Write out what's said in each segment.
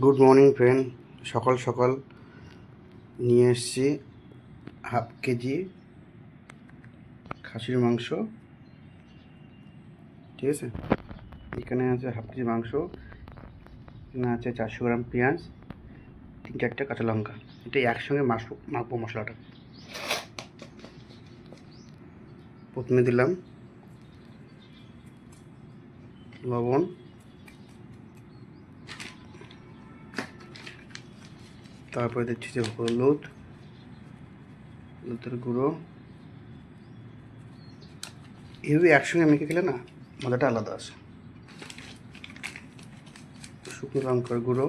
Good morning friend. সকাল সকাল নিয়ে এসেছি হাফ কেজি খাসির মাংস। ঠিক আছে, এখানে আছে হাফ কেজি মাংস, এখানে আছে 400 গ্রাম পেঁয়াজ, 3-4টা কাঁচা লঙ্কা। এটা একসঙ্গে মাখবো মশলাটা। প্রথমে দিলাম লবণ, তারপরে দিচ্ছি যে হলুদের গুঁড়ো। এভাবে একসঙ্গে মেখে খেলে না মজাটা আলাদা আছে। শুকনো লঙ্কার গুঁড়ো,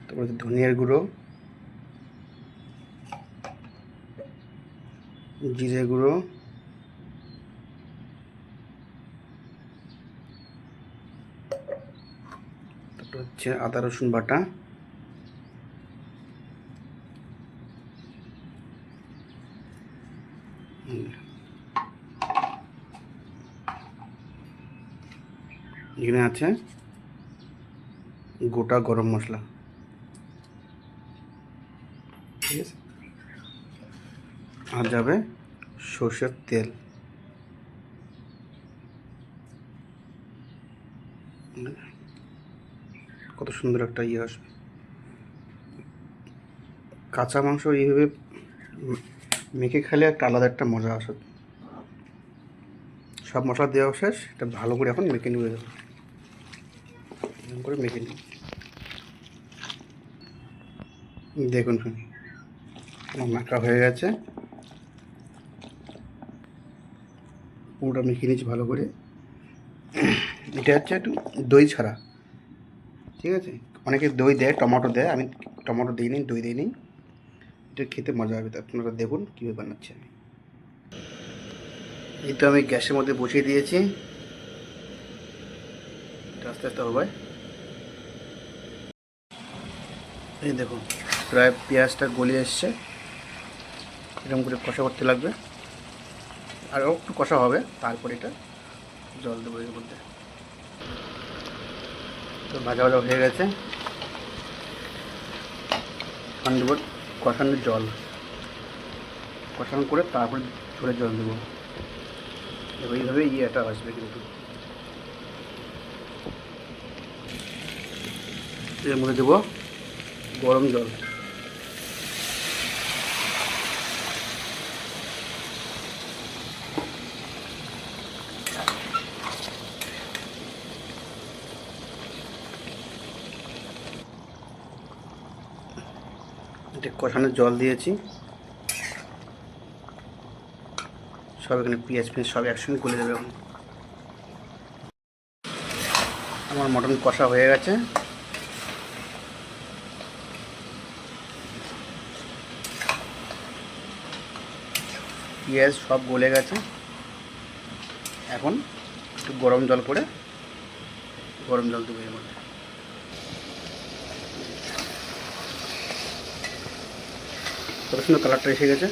তারপরে ধনিয়ার গুঁড়ো, জিরে গুঁড়ো, তারপর হচ্ছে আদা রসুন বাটা, এখানে আছে গোটা গরম মশলা। ঠিক আছে, আর যাবে সর্ষের তেল। কত সুন্দর একটা ইয়ে আসবে। কাঁচা মাংস এইভাবে মেখে খেলে একটা আলাদা একটা মজা আসে। সব মশলা দেওয়া শেষ, এটা ভালো করে এখন মেখে নিয়ে যাবে। এরকম করে মেখে নিই। দেখুন আমার মাখা হয়ে গেছে, পুরোটা মেখে নিয়েছি ভালো করে। এটা হচ্ছে একটু দই ছাড়া। ঠিক আছে, অনেকে দই দেয়, টমেটো দেয়, আমি টমেটো দিইনি, দই দিইনি। এটা খেতে মজা হবে। আপনারা দেখুন কীভাবে বানাচ্ছি আমি। এই তো আমি গ্যাসের মধ্যে বসিয়ে দিয়েছি, আস্তে আস্তে হবে। এই দেখুন প্রায় পেঁয়াজটা গলে এসছে। এরকম করে কষা করতে লাগবে, আরও একটু কষা হবে, তারপরে এটা জল দেবো এর মধ্যে। তো ভাজা ভাজা হয়ে গেছে, এখন দেবো কষানোর জল। কষানো করে তারপরে ঝোলের জল দেবো। এইভাবে ইয়েটা আসবে কিন্তু। এর মধ্যে দেবো গরম জল। এটা কষানোর জল দিয়েছি, সব এখানে পেঁয়াজ সব একসঙ্গে গলে যাবে। এখন আমার মটন কষা হয়ে গেছে। পেঁয়াজ সব গলে গেছে। এখন একটু গরম জল করে গরম জল দেবো এর মধ্যে। কত সুন্দর কালারটা এসে গেছে।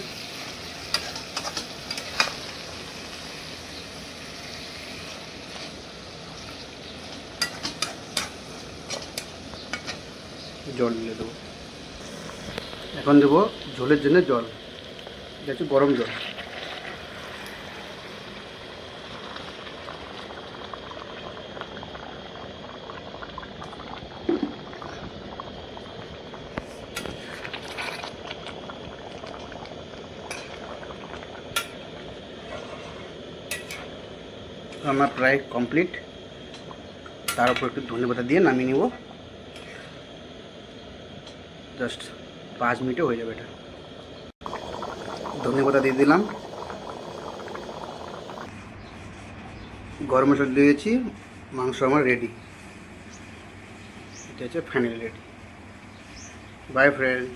জল দিয়ে দেবো। এখন দেবো ঝোলের জন্য জল, এটা হচ্ছে গরম জল। আমার প্রায় কমপ্লিট। তার উপর একটু ধনেপাতা দিয়ে নামিয়ে নিব। জাস্ট 5 মিনিটে হয়ে যাবে এটা। ধনেপাতা দিয়ে দিলাম, গরম মশলা দিয়েছি, মাংস আমার রেডি। এটা হচ্ছে ফাইনাল রেডি। By friend.